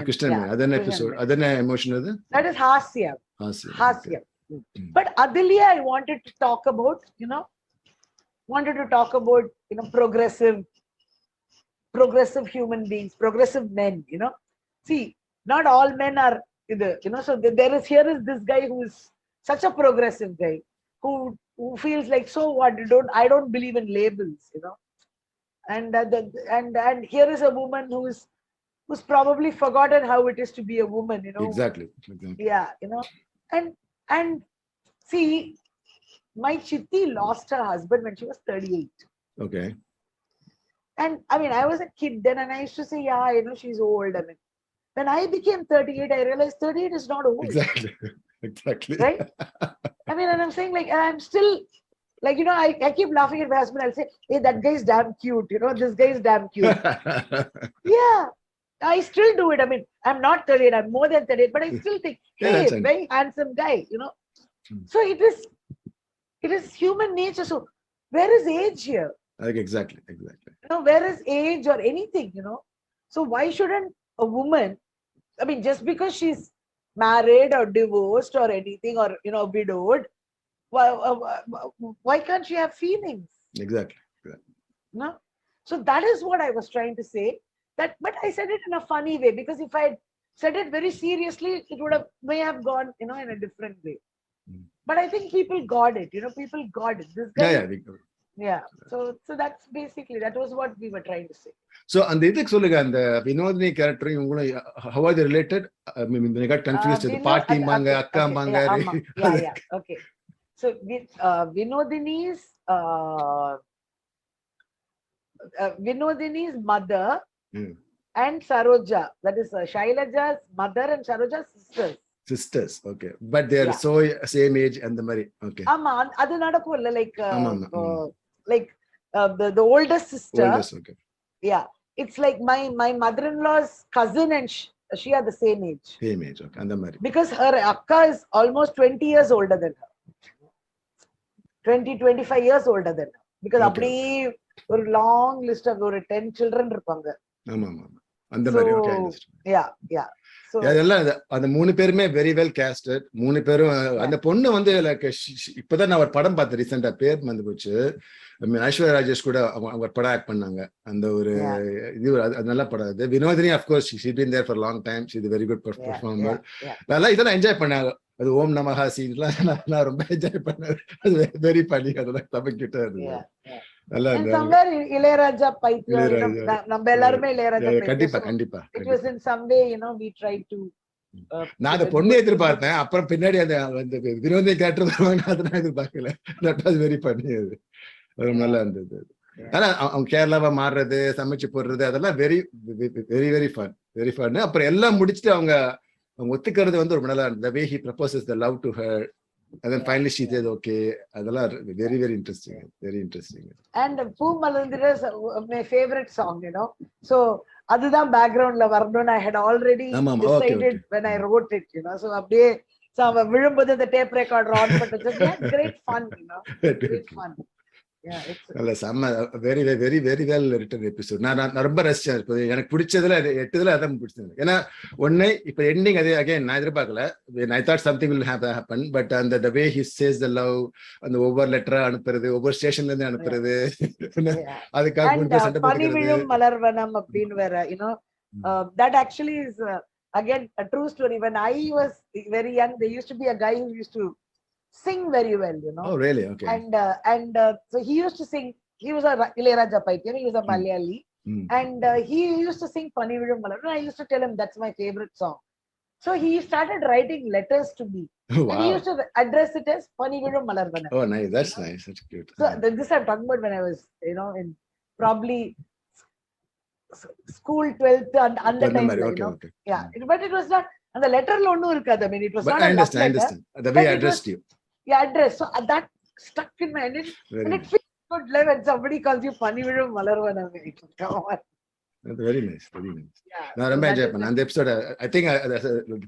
கிருஷ்ணன், அது என்ன எபிசோட், அது என்ன எமோஷன்? அது that is hasya. But adliya I wanted to talk about, you know, progressive human beings, progressive men, you know. See, not all men are, you know, so here is this guy who is such a progressive guy who feels like, so what, I don't believe in labels, you know. And here is a woman who's probably forgotten how it is to be a woman, you know. Exactly. Yeah, you know. And see, my chitti lost her husband when she was 38. Okay. And I mean, I was a kid then, and I used to say, yeah, you know, she's old. I mean, when I became 38, I realized 38 is not old. Exactly. Right? I I mean, and I'm saying like, and I'm still like, you know, I keep laughing at my husband. I'll say, hey, that guy is damn cute. You know, this guy is damn cute. Yeah, I still do it. I mean, I'm not 38, I'm more than 38, but I still think, Yeah, hey, that's very handsome guy, you know. So it is human nature. So where is age here? like exactly. You know, where is age or anything, you know? So why shouldn't a woman, I mean, just because she's married or divorced or anything, or, you know, widowed, why can't she have feelings? Exactly. No? So that is what I was trying to say. That, but I said it in a funny way, because if I said it very seriously, it would have may have gone, you know, in a different way. But I think people got it. You know, people got it. This guy, yeah. So that's basically, that was what we were trying to say. So அந்த இதுக்கு சொல்லுங்க, அந்த Vinodhini character இவங்களும் how are they related? I mean, they got confused. பாட்டிமாங்க, அக்காமாங்க. Yeah. Okay. So Vinodini's mother and Saroja, that is Shailaja's mother and Saroja's sisters. Okay, but they are so same age and the mari. Okay. Adu nadakumilla, like the oldest sister. Okay. Yeah, it's like my mother-in-law's cousin, and she are the same age. Okay, and the mari. Because her akka is almost 20 years older than her. 25 years older than her. Because அப்படியே ஒரு long list of ஒரு 10 children இருப்பாங்க. ஆமா அந்த மாதிரி. Okay, yeah. So அதெல்லாம் அந்த மூணு பேருமே very well casted. மூணு பேரும் அந்த பொண்ணு வந்து லைக் இப்பதான் நான் ஒரு படம் பார்த்தேன் ரீசெண்டா, பேர் வந்து போச்சு. I mean, ஐஸ்வர்யா ராஜேஷ் கூட அவங்க படம் ஆக்ட் பண்ணாங்க. அந்த ஒரு இது அது நல்ல படம். அது Vinodhini of course she been there for a long time. She is a very good performer. நல்லா இதெல்லாம் என்ஜாய் பண்ணாங்க. அது ஓம் நமஹா சீன்லாம் நான் ரொம்ப என்ஜாய் பண்ணேன். அது வெரி ஃபன்னி. அதெல்லாம் தப்பிக்கிட்டே இருந்தது. இளையராஜா பைத்தியம், நம்ம எல்லாருமே இளையராஜா பைத்தியம். கண்டிப்பா. It was in some way, you know, we tried to நான் அந்த பொண்ணு எதிர்பார்த்தேன். அப்புறம் பின்னாடி அந்த வினோதினி கேரக்டர் வருவாங்க, அதெல்லாம் எதிர்பார்க்கல. That was very funny. அது நல்லா இருந்தது. ஆனா அவங்க கேரளாவா மாறுறது, சமைச்சு போடுறது, அதெல்லாம் very very very fun, very fun. அப்புறம் எல்லாம் முடிச்சுட்டு அவங்க ஒத்துக்கிறது வந்து ரொம்ப நல்லா இருந்தது. The way he proposes the love to her and then finally she says okay. அதெல்லாம் very very interesting, very interesting. And Poo Malandira is my favorite song, you know. So அதுதான் பேக்ரவுண்ட்ல வரணும்னு I had already decided when I wrote it, you know. So அப்படியே விழும்போது அந்த tape recorder on பண்ணிட்டு great fun, you know. Great fun. Very very very well written episode. நான் ரொம்ப ரசிச்சேன். எனக்கு பிடிச்சதுல 8 அதான் பிடிச்சது. ஏன்னா ஒண்ணு இப்ப எண்டிங் அதே அகைன் நான் எதிர்பார்க்கல. I thought something will happen, but the way he says the love, அந்த ஒவ்வொரு லெட்டரா அனுப்புறது, ஒவ்வொரு ஸ்டேஷன்ல இருந்து அனுப்புறது, அதுக்காக சண்டை பனிவிழும் மலர்வனம் அப்படின்னு வேற, you know, that actually is again a true story. When I was very young, there used to be a guy who used to sing very well, you know. Oh, really? Okay. And so he used to sing. He was a Ilayaraja Paityan. He was a Malayali, and he used to sing Panivilum Malarvan. I used to tell him that's my favorite song. So he started writing letters to me. Wow. And he used to address it as Panivilum Malarvan. Oh, nice. That's nice. That's cute. So this I'm talking about when I was, you know, in probably school 12th and the time. Okay, you know? okay. Yeah, but it was not. And the letter lo onnu irukadu. I mean, it was but not. I understand. The way I addressed you. Yeah, address. So that stuck in my head. And it feels good when somebody calls you Panivilum Malarvanam. Come on. That's very nice. Very nice. Yeah. நான் ரொம்ப enjoy பண்ணேன் அந்த episode. I think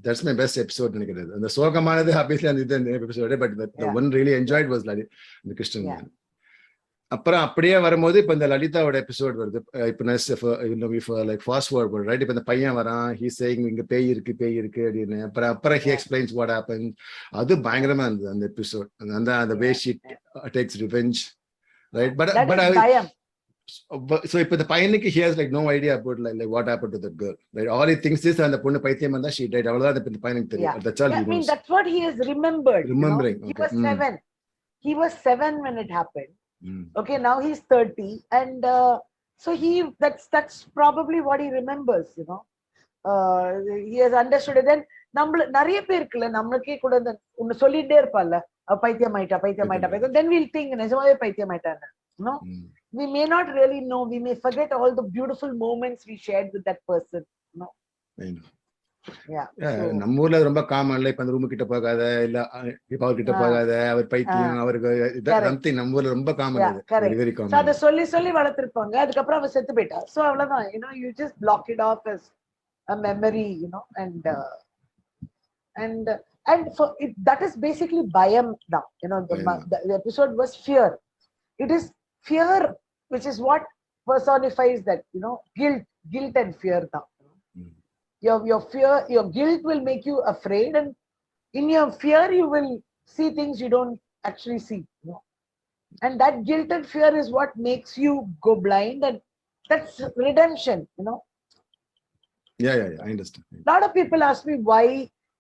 that's my best episode நினைக்கிறேன். அந்த சோகமானது obviously அந்த episode, but the one really enjoyed was the Christian man. அப்புறம் அப்படியே வரும்போது இப்ப இந்த லலிதாவோட எபிசோட் வருது. இப்ப லைக் ஃபாஸ்ட் ஃபார்வர்ட் ரைட். இப்ப இந்த பையன் வரான், ஹி சேயிங் இங்க பேய் இருக்கு அப்படின்னு. அப்புறம் ஹி எக்ஸ்பிளைன்ஸ் வாட் ஹேப்பன். அது பயங்கரமா இருந்தது அந்த எபிசோட். அந்த way she tax revenge, right. But so இப்ப இந்த பையனுக்கு he has like no idea about like what happened to that girl, right? All he thinks is அந்த பொண்ணு பைத்தியமா இருந்தா she died. அவ்வளவுதான் இந்த பையனுக்கு தெரியும். That's all he knows. I mean, that's what he has remembering, you know? He was 7 when it happened. Okay, now he's 30, and so that's probably what he remembers, you know. He has understood it. Then நிறைய பேருக்குல நமக்கே கூட ஒன்னு சொல்லிட்டே இருப்பால, பைத்தியமாயிட்டா. Then we'll think நிஜமாவே பைத்தியமாயிட்டான்னு. No, we may not really know. We may forget all the beautiful moments we shared with that person. No, Yeah. So, நம்ம ஊர்ல அது ரொம்ப காமன்ல, இப்ப அந்த ரூம் கிட்ட போகாத, இல்ல இப்ப அவர் கிட்ட போகாத, அவர் பைத்தியம், அவருக்கு சம்திங் நம்ம ஊர்ல ரொம்ப காமன் அது. Very very so common. அத சொல்லி சொல்லி வளர்த்திருப்பாங்க. அதுக்கப்புறம் அவ செத்து போயிட்டா. So அவ்வளவுதான். You just block it off as a memory, and for it, that is basically bayam now. The episode was fear. It is fear, which is what personifies that, guilt and fear now. Your fear, your guilt will make you afraid, and in your fear you will see things you don't actually see. And that guilt and fear is what makes you go blind, and that's redemption. Yeah, I understand. A lot of people ask me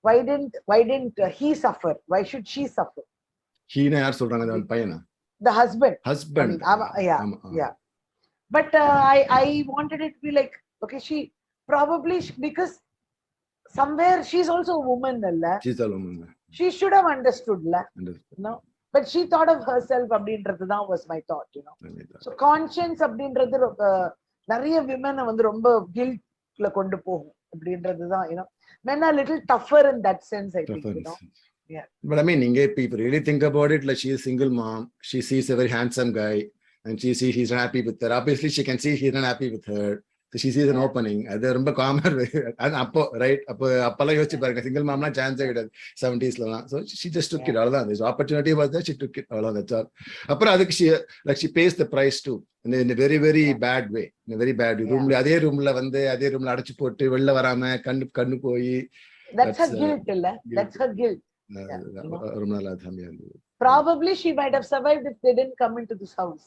why didn't he suffer? Why should she suffer? Heena யார் சொல்றாங்க? அந்த பையனா? The husband. Husband. Yeah. But I wanted it to be like, okay, she probably, because somewhere she's also a woman, She's a woman. she should have understood, but she thought of herself அப்படின்றது தான் was my thought. So conscience அப்படின்றது நிறைய women வந்து ரொம்ப guiltல கொண்டு போகும் அப்படின்றது தான். Men are little tougher in that sense, I think. Yeah. But I mean, if you really think about it, like, she is a single mom, she sees a very handsome guy, and she sees he's not happy with her. Obviously, she can see he's not happy with her. So she sees an opening. அது ரொம்ப common. அப்போ right, அப்பெல்லாம் யோசிச்சு பாருங்க, single மாம்னா சான்ஸே கிடையாது 70s. So she just took it. அவ்வளவுதான். This opportunity was there, she took it. அவ்வளவுதான். That's all. அப்புறம் அதுக்கு she pays the price too, in a very very bad way. In a very bad way. ரூம்ல, அதே ரூம்ல அடைச்சு போட்டு வெளில வராம கண்ணு போய், that's her guilt இல்ல. That's her guilt. ரொம்ப நல்லா தம்பியா. Probably she might have survived if they didn't come into this house.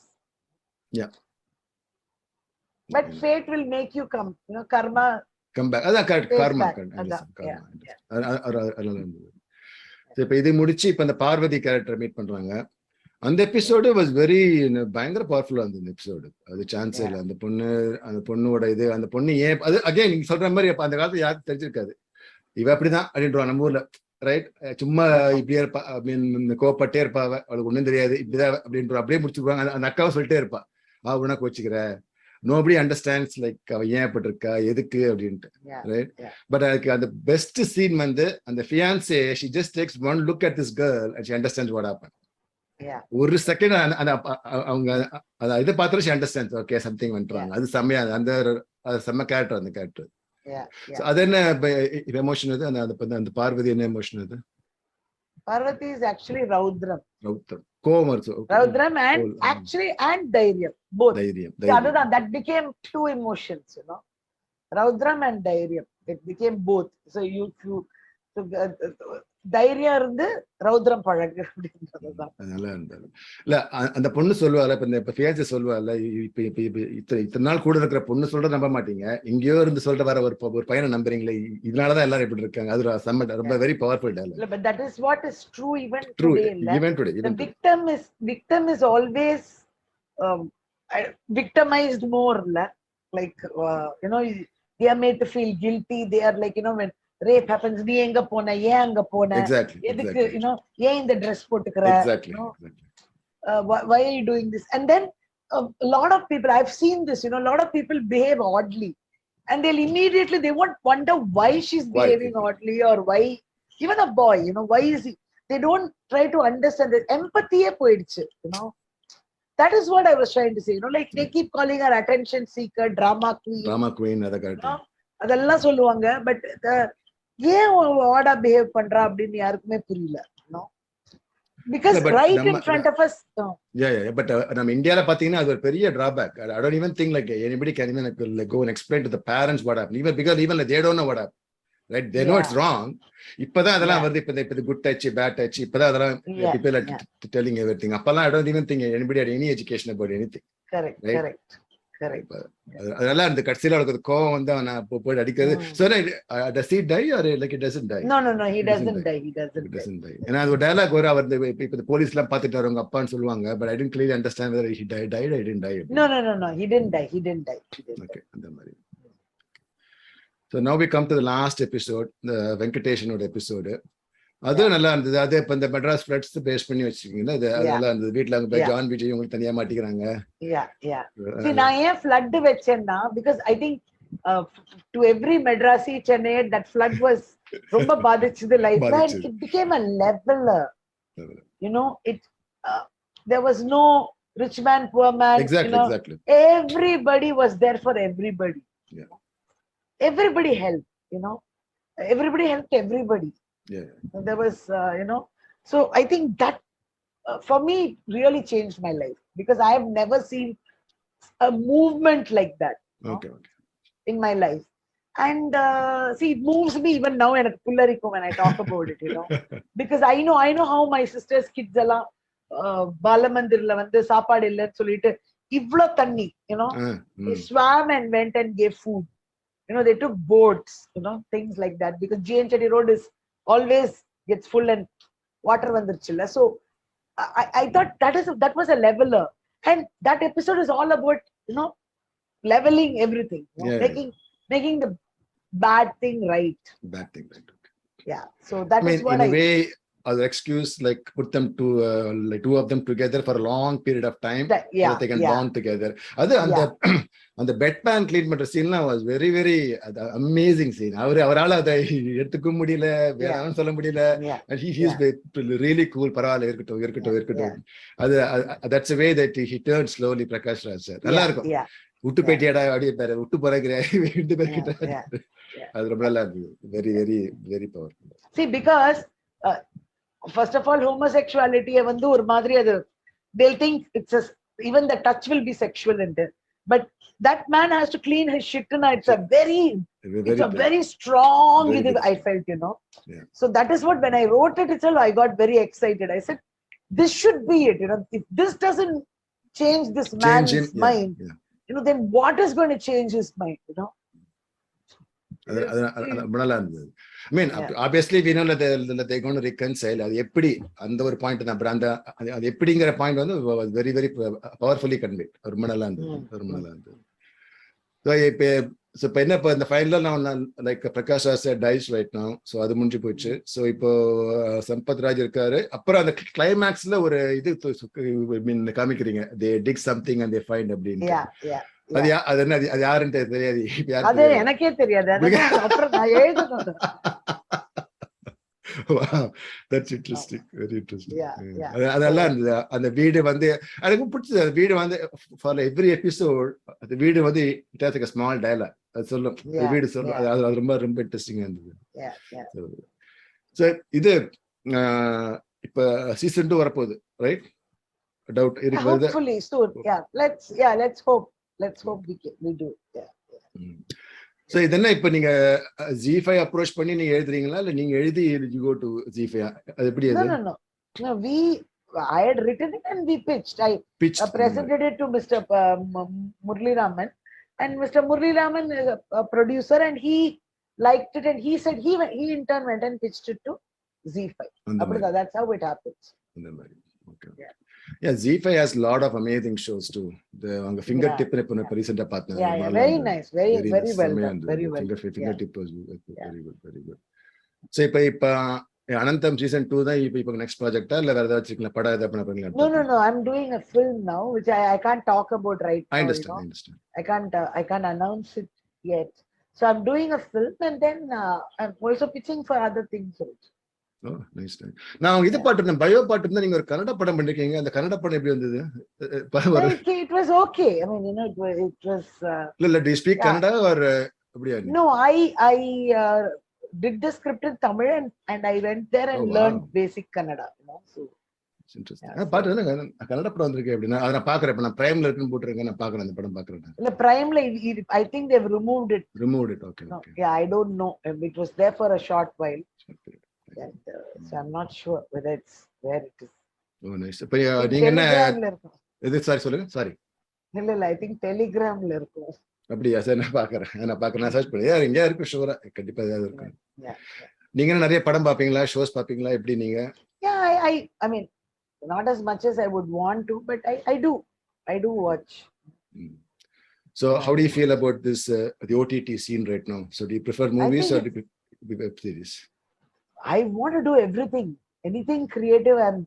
Yeah. But fate will make you come. Karma. Come back. அதான் கரெக்ட். karma. இப்ப இது முடிச்சு இப்ப அந்த பார்வதி கேரக்டர் மீட் பண்றாங்க. அந்த எபிசோடு வாஸ் வெரி பயங்கர பவர்ஃபுல்லா இருந்தது. இந்த எபிசோடு அது சான்ஸே இல்லை. அந்த பொண்ணோட இது, அந்த பொண்ணு ஏன் அது அகைன் நீங்க சொல்ற மாதிரி அப்ப அந்த காலத்துல யாருக்கு தெரிஞ்சிருக்காது, இவ அப்படிதான் அப்படின்றான் நம்ம ஊர்ல, ரைட்? சும்மா இப்படியே இருப்பா அப்படின்னு கோப்பட்டே இருப்பா, அவளுக்கு ஒண்ணும் தெரியாது, இப்படிதான் அப்படின்ற அப்படியே முடிச்சுருவாங்க. அந்த அக்காவை சொல்லிட்டே இருப்பா, உனக்கு வச்சுக்கிற, nobody understands like அவ ஏன் அப்படி இருக்கா, எதுக்கு அப்படின்ட்டு, ரைட்? பட் அதுக்கு அந்த பெஸ்ட் சீன் வந்து அந்த fiancé, she just takes one look at this girl and she understands what happened. ஒரு செகண்ட் அவங்க இதை பார்த்தாலும் she understands, okay something வந்துறாங்க. அது செம்மையா, அந்த செம்ம கேரக்டர் அந்த கேரக்டர். அது என்ன எமோஷன்? அது அந்த பார்வதி என்ன எமோஷன்? அது பார்வதி is actually Raudram. கோவம். Raudram and actually and Dhairyam, both. Dhairyam. That became two emotions, Raudram and Dhairyam. It became both. So தைரியம் இருந்து ரௌத்ரம் பழகு அப்படின்றதுதான். இல்ல அந்த பொண்ணு சொல்லுவாள், இப்ப ஃபியான்சி சொல்லுவாள், இப்ப இத்தனை நாள் கூட இருக்கிற பொண்ணு சொல்ற நம்ப மாட்டீங்க, எங்கேயோ இருந்து சொல்ற வர ஒரு பையனை நம்புறீங்களே, இதனாலதான் எல்லாரும் இப்படி இருக்காங்க. அது ரொம்ப very powerful dialogue. But that is what is true even today. The victim is always victimized more, like they are made to feel guilty. They are like, when rape happens, நீ எங்க போன, ஏன் அங்க போன, எதுக்கு, ஏன் இந்த ட்ரெஸ் போட்டுக்கிற, why are you doing this? And then a lot of people, I've seen this, a lot of people behave oddly, and they'll immediately, they won't wonder why she's behaving oddly, or why, even a boy, why is he, they don't try to understand that empathy போயிடுச்சு. That is what I was trying to say. Like they keep calling her attention seeker, drama queen, அதெல்லாம் சொல்லுவாங்க. But ஏன் வாடா behave பண்றா அப்படின்னு யாருக்குமே புரியல. Because right in front of us. But நம்ம இந்தியால பாத்தீங்கன்னா அது ஒரு பெரிய drawback. I don't even think like anybody can even like go and explain to the parents what happened, even like they don't know what happened, right? They know it's wrong. இப்பதான் அதெல்லாம் வருது. இப்ப good touch, bad touch, இப்பதான் அதெல்லாம் people are telling everything. அப்பெல்லாம் I don't even think anybody had any education about anything. Correct. அதனால அந்த கடைசியில அவருக்கு கோவம் வந்து அவனை போய் அடிக்கிறது. So does he die or like it doesn't die? No, he doesn't die. ஏன்னா அது ஒரு டயலாக் வரும், அவர் இப்ப போலீஸ் எல்லாம் பாத்துட்டு அவங்க அப்பான்னு சொல்லுவாங்க. But I didn't clearly understand whether he died or he didn't die. No, he didn't die. Okay, அந்த மாதிரி. So now we come to the last episode, the Venkateshanoட எபிசோடு. அது நல்லா இருந்தது. அது இப்ப இந்த மெட்ராஸ் ஃபிளட்ஸ் பேஸ் பண்ணி வச்சிருக்கீங்களா, அது நல்லா இருந்தது. வீட்டுல அங்க ஜான் விஜய் உங்களுக்கு தனியா மாட்டிக்கிறாங்க. நான் ஏன் ஃப்ளட் வச்சேன்னா, because I think to every Madrasi, Chennai, that flood was ரொம்ப பாதிச்சது லைஃப்ல, and பாதிச்சது. it became a leveler. You know, there was no rich man, poor man. Exactly, you know, exactly. everybody was there for everybody. Yeah. Everybody helped. You know, everybody helped everybody. Yeah. There was, you know, so I think that for me really changed my life, because I have never seen a movement like that, you know, Okay, okay. in my life. And see, it moves me even now, and when I talk about it, you know, because I know how my sister's kids எல்லாம் பாலமந்திர்ல வந்து சாப்பாடு இல்லைன்னு சொல்லிட்டு இவ்ளோ தண்ணி, you know, they swam and went and gave food. You know, they took boats, you know, things like that, because GN Chetty Road is always gets full and water vandirchilla. So I thought that was a leveler, and that episode is all about, you know, leveling everything, you know, Yeah. making the bad thing right. Bad thing, right? Okay. Yeah. So that I is mean, what in a way, other excuse, like put them to like two of them together for a long period of time, so that they can bond together. Other on the bedpan clean பண்ற சீன்லாம் was very very amazing scene. அவரால அதை எடுத்துக்க முடியல, வேறவன் சொல்ல முடியல, and he is really cool. பரவாயில்ல, இருக்கட்டும். அது that's the way that he turned slowly. Prakash Raj sir நல்லா இருக்கும். விட்டு பேட்டியாடா அப்படியே பாரு, விட்டு போறேங்கிற விட்டு பேர்கிட்ட, அது ரொம்ப நல்லா இருந்தது. very very very powerful. See, because first of all, homosexuality வந்து ஒரு மாதிரி அது, they'll think it's even the touch will be sexual in it, but that man has to clean his shit, and it's a very strong, I felt, you know. So that is what, when I wrote it itself, I got very excited. I said, this should be it, you know. If this doesn't change this man's mind, you know, then what is going to change his mind, you know? I mean, obviously we know that they're going to reconcile. அது எப்படி அந்த ஒரு point தான், அந்த அது எப்படிங்கிற point வந்து very very powerfully conveyed. ரொம்ப நல்லா இருந்தது. So இப்போ என்ன, இப்போ இந்த ஃபைனல்ல நான் like Prakash Raj sir dies right now, so அது முடிஞ்சு போச்சு. ஸோ இப்போ சம்பத் ராஜ் இருக்காரு. அப்புறம் அந்த கிளைமேக்ஸ்ல ஒரு இது காமிக்கிறீங்க, they dig something and they find அப்படின்னு. அது என்ன, அது யாருன்னு தெரியாது, அது எனக்கே தெரியாது, அப்புறம் நான் எழுதணும். Wow, that's interesting, very interesting. அதெல்லாம் இருந்தது. அந்த வீடு வந்து எனக்கு பிடிச்சது. அந்த வீடு வந்து for every episode அந்த வீடு வந்து it has like a small dialogue. அது சொல்லும், வீடு சொல்லும். அது ரொம்ப ரொம்ப இன்ட்ரெஸ்டிங்கா இருந்தது. So இது இப்ப season 2 வரப்போகுது, right? Doubt இருக்கு. Hopefully soon. Let's hope we do. So இதென்ன இப்ப நீங்க ZEE5 அப்ரோச் பண்ணி நீங்க எழுதுறீங்களா, இல்ல நீங்க எழுதி you go to ZEE5? அது எப்படி? அது No, I had written it and we pitched. I presented it to Mr. Murli Raman, and Mr. Murli Raman is a producer, and he liked it, and he said he in turn went and pitched it to ZEE5. That's how it happens. Okay. Yeah, ZEE5 has a lot of amazing shows too. The fingertip recently partner. Very nice, very well done. Very well. Fingertip was very good. So இப்ப Anantham season 2 தான் இப்ப next project இல்ல வேற ஏதாவது வச்சிருக்கீங்களா, படம் ஏதாவது பண்ண போறீங்களா? No, I'm doing a film now which I can't talk about right now. I understand. I can't announce it yet. So I'm doing a film, and then I'm also pitching for other things also. Oh, nice. நான் இது பாட்டு bio பாட்டு தான், நீங்க ஒரு கன்னட படம் பண்ணிருக்கீங்க. அந்த கன்னட படம் எப்படி வந்தது? It was okay. I mean, you know, it was இல்ல do you speak Kannada or அப்படியா? No, I did the script in Tamil, and I went there and learned basic Kannada, you know. So it's interesting. பாட்டு கன்னட படம் வந்திருக்கு அப்படினா அத நான் பாக்குறேன். இப்ப நான் பிரைம்ல இருக்குன்னு போட்டுருக்கேன், நான் பாக்குறேன், அந்த படம் பாக்குறேன். இல்ல பிரைம்ல I think they've removed it. Okay. Yeah, I don't know. It was there for a short while. And, so I'm not sure whether it's where it is. Oh, nice. இப்ப நீங்க என்ன இது சொல்லுங்க. சாரி. இல்ல I think Telegramல இருக்கும். அப்படியா? சரி, நான் பாக்குறேன் சர்ச் பண்ணி. எங்க இருக்கு ஷோரா? கண்டிப்பா ஏதாவது இருக்கு. நீங்க நிறைய படம் பாப்பீங்களா, ஷோஸ் பாப்பீங்களா, எப்படி நீங்க? Yeah, I mean, not as much as I would want to, but I do watch. So how do you feel about this the OTT scene right now? So do you prefer movies or do you prefer web series? I want to do anything creative, and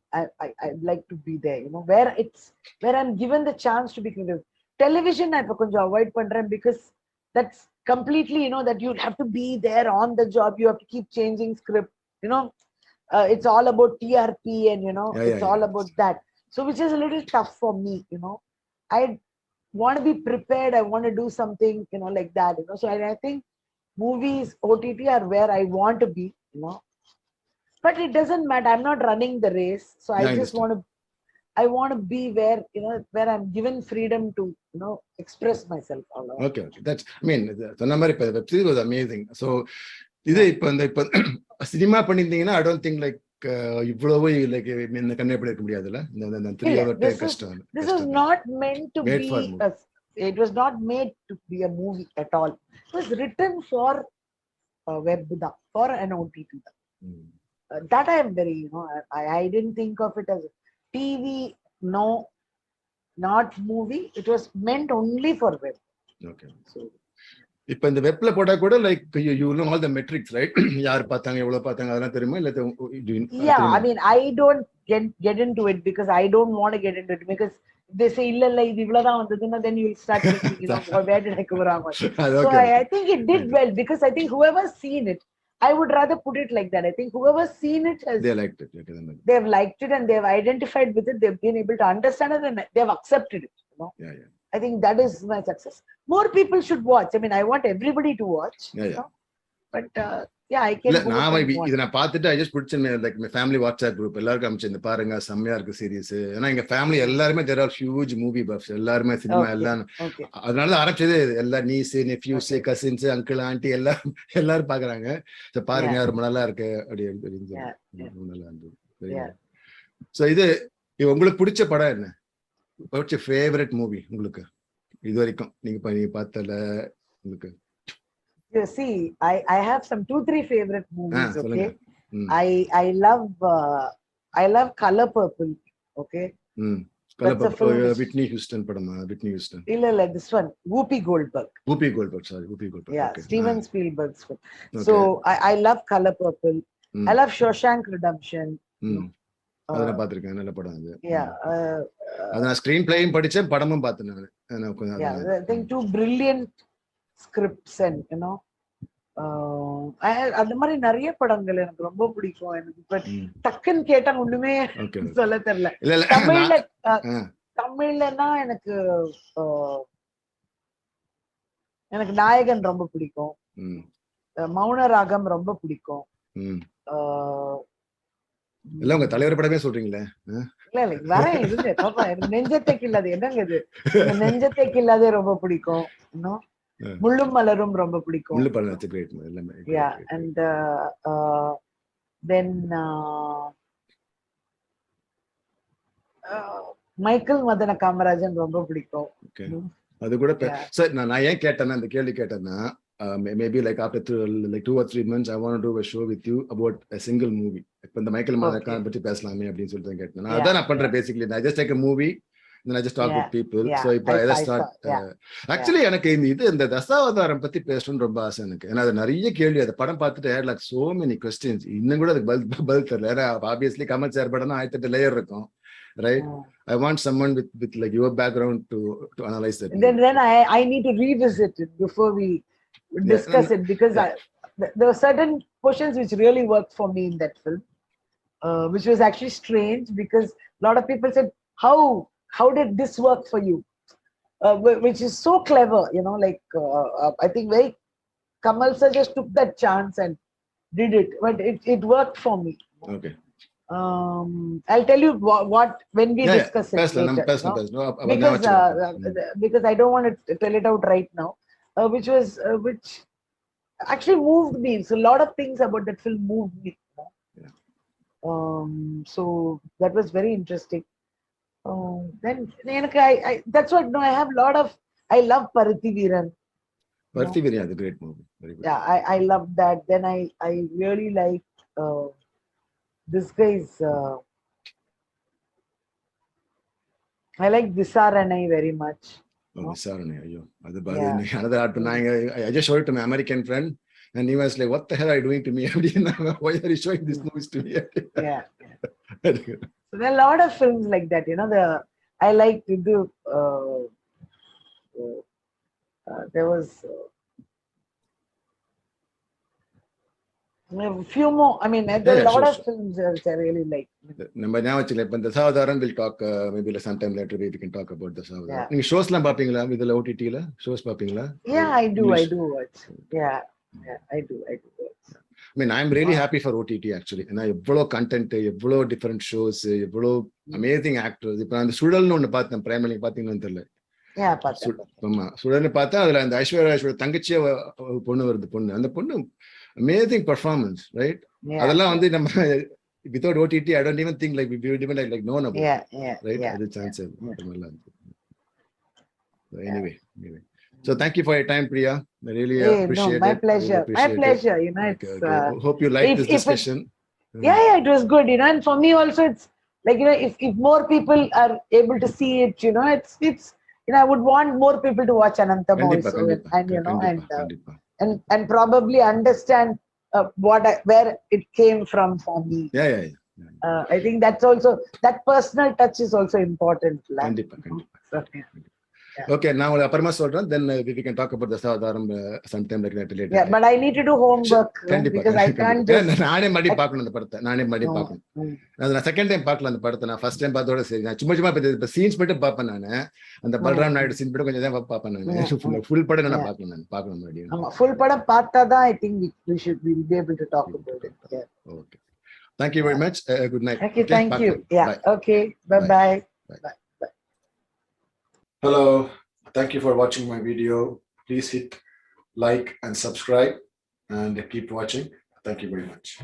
I'd like to be there, you know, where I'm given the chance to be creative. Television I இப்ப கொஞ்சம் avoid பண்றேன், because that's completely, that you have to be there on the job. You have to keep changing script. It's all about TRP, and it's all about that. So which is a little tough for me. I want to be prepared. I want to do something, like that. So I think movies, OTT are where I want to be. But it doesn't matter. I'm not running the race. So I just want to. I want to be where where I'm given freedom to express myself. Okay. That's, I mean, the number the web series was amazing. So இது இப்ப cinema பண்ணிருந்தீங்கன்னா I don't think like இவ்வளவு like இந்த கண்ணெப்படி இருக்க முடியாதுல்ல. இந்த 3 hour time கஷ்டம். This is not meant to be it was not made to be a movie at all. It was written for web for an OTT. That I am very, I didn't think of it as TV, no, not movie. It was meant only for web. Okay. So, இப்ப இந்த வெப்ல போட்டா கூட like you know all the metrics, right? யார் பார்த்தாங்க, எவ்வளவு பார்த்தாங்க, அதெல்லாம் தெரியுமா? இல்ல yeah, I mean, I don't get into it because I don't want to get into it, because they say illa இது இவ்வளவுதான் வந்ததுன்னா then you will start thinking, where did I go wrong? So I think it did well, because I think whoever's seen it, I would rather put it like that. I think whoever's seen it has, they liked it. Okay, they've liked it and they've identified with it. They've been able to understand it and they've accepted it. Yeah. I think that is my success. More people should watch. I mean, I want everybody to watch. Yeah. But yeah, I can. இத நான் பார்த்துட்டு I just put in like my family WhatsApp group. எல்லாருக்கும் அனுப்பிச்சு, இந்த பாருங்க செம்மையா இருக்கு series. ஏன்னா எங்க ஃபேமிலி எல்லாருமே there are huge movie buffs. எல்லாருமே சினிமா எல்லாம். அதனால தான் ஆரம்பிச்சது. எல்லா nieces, nephews, cousins, uncle, aunty எல்லாரும் பாக்குறாங்க. பாருங்க ரொம்ப நல்லா இருக்கு அப்படின்னு நல்லா இருந்தது. சோ இது உங்களுக்கு பிடிச்ச படம் என்ன? What's your favorite movie உங்களுக்கு இது வரைக்கும் நீங்க பார்த்தல உங்களுக்கு? You see, I have some 2-3 favorite movies. Okay, I love Color Purple. Okay. Color Purple. Whitney Houston padama. Whitney Houston. Illa this one. Whoopi Goldberg. Sorry, Whoopi Goldberg. Yeah, okay. Steven Spielberg's film. Okay. So I love Color Purple. I love Shawshank Redemption. அதெல்லாம் பாத்திருக்கேன். நல்ல படம் அது. Yeah. அத screen பிளேயும் படிச்சேன், படமும் பார்த்தேன் நான். Yeah, I think 2 brilliant scripts and அந்த மாதிரி நிறைய படங்கள் எனக்கு ரொம்ப பிடிக்கும். எனக்கு இப்ப டக்குன்னு கேட்டா ஒண்ணுமே சொல்ல தெரியல. தமிழ்லன்னா எனக்கு நாயகன் ரொம்ப பிடிக்கும். மௌன ராகம் ரொம்ப பிடிக்கும். இல்ல உங்க தலைவர் படமே சொல்றீங்களே? இல்ல வரேன் இருங்க பாப்பா. நெஞ்சத்தை கில்லாது என்னங்க இது? நெஞ்சத்தை கில்லாதே ரொம்ப பிடிக்கும். இன்னும் முள்ளும் மலரும் ரொம்ப பிடிக்கும். முள்ளு பழம் that's a great movie. எல்லாமே. Yeah, and then மைக்கேல் மதன காமராஜன் ரொம்ப பிடிக்கும். Okay. அது கூட சார் நான் ஏன் கேட்டேன்னா இந்த கேள்வி கேட்டேன்னா maybe like after 2 or 3 months I want to do a show with you about a single movie. இப்ப இந்த மைக்கேல் மதன காமராஜன் பத்தி பேசலாமே அப்படின்னு சொல்லிட்டு கேட்டேன். அதான் நான் பண்றேன் basically. I just take a movie then I just talk with people. So if I just start actually எனக்கு இந்த தசாவதாரம் பத்தி பேசணும்னு ரொம்ப ஆசை எனக்கு. ஏன்னா அது நிறைய கேள்வி. அந்த படம் பார்த்துட்டு I had like so many questions. இன்னும் கூட அதுக்கு பதில் தெரியல. ஏன்னா obviously கமல் சார் படம்னா 1008 லேயர் இருக்கும், right? I want someone with like your background to analyze that. Then I need to revisit it before we discuss it, because there were certain questions which really worked for me in that film, which was actually strange, because a lot of people said, how did this work for you? Which is so clever, like I think very Kamal sir just took that chance and did it, but it worked for me. Okay. I'll tell you what when we discuss it later, because I don't want to tell it out right now, which actually moved me. So a lot of things about that film moved me. So that was very interesting. Then that's what I have a lot of. I love Parithiviran. Parithiviran is a great movie. Very good. Yeah, I love that. Then I really like this guy's. I like Visaranai very much. Oh, Visaranai, ayyo. Another art. I just showed it to my American friend, and he was like, "What the hell are you doing to me? Why are you showing these movies to me?" Yeah. So there are a lot of films like that, I like to do. There was A few more. I mean, there are a lot of films which I really like. நம்ம ஞாபகம் வச்சுக்கல. இப்ப இந்த சாவதாரம் will talk maybe sometime later we can talk about the சாவதாரம். நீங்க ஷோஸ்லாம் பாப்பீங்களா? இதுல OTT-ல shows பாப்பீங்களா? Yeah, I do watch. Yeah, I do watch. I mean, I'm really happy for OTT actually. ஏன்னா எவ்வளோ கண்டென்ட், எவ்வளோ டிஃபரெண்ட் ஷோஸ், எவ்வளோ அமேசிங் ஆக்டர்ஸ். இப்போ அந்த சுழல்னு ஒண்ணு பார்த்தேன், பிரைமரி பாத்தீங்கன்னு தெரியல. ஆமா, சுழல்னு பார்த்தா அதுல அந்த ஐஸ்வர்யா தங்கச்சியே பொண்ணு வருது. அந்த பொண்ணு அமேசிங் பர்ஃபார்மன்ஸ், ரைட்? அதெல்லாம் வந்து நம்ம without OTT I don't even think like we would even like known about it, right? அது சான்ஸ் நல்லா இருக்கு. Anyway, so thank you for your time, Priya. I really appreciate it. My pleasure. My pleasure. You know, it's. Hope you like this discussion. Yeah, it was good. You know, and for me also, it's like, you know, if more people are able to see it, you know, it's you know, I would want more people to watch Anantham also, and you know, and probably understand where it came from for me. Yeah. I think that's also, that personal touch is also important. Okay, now அப்புறமா சொல்றேன். Then we can talk about the சாவதாரம் sometime like that later. Yeah, but I need to do homework because I can't just. நானே மறுபடி பார்க்கணும் அந்த படத்தை. நானே மறுபடி பார்க்கணும். நான் செகண்ட் டைம் பார்க்கல அந்த படத்தை. நான் ஃபர்ஸ்ட் டைம் பார்த்தோட சரி. நான் சும்மா இப்ப சீன்ஸ் மட்டும் பார்ப்பேன் நானு. அந்த பல்ராம் நாயுடு சீன் மட்டும் கொஞ்சம் தான் பார்ப்பேன் நானு. ஃபுல் படம் நான் பார்க்கணும் மறுபடியும். ஆமா, ஃபுல் படம் பார்த்தா தான் I think we should be able to talk about it. Yeah. Okay. Thank you very much. Good night. Okay, thank you. Yeah. Bye. Okay. Bye. Hello, thank you for watching my video. Please hit like and subscribe and keep watching. Thank you very much.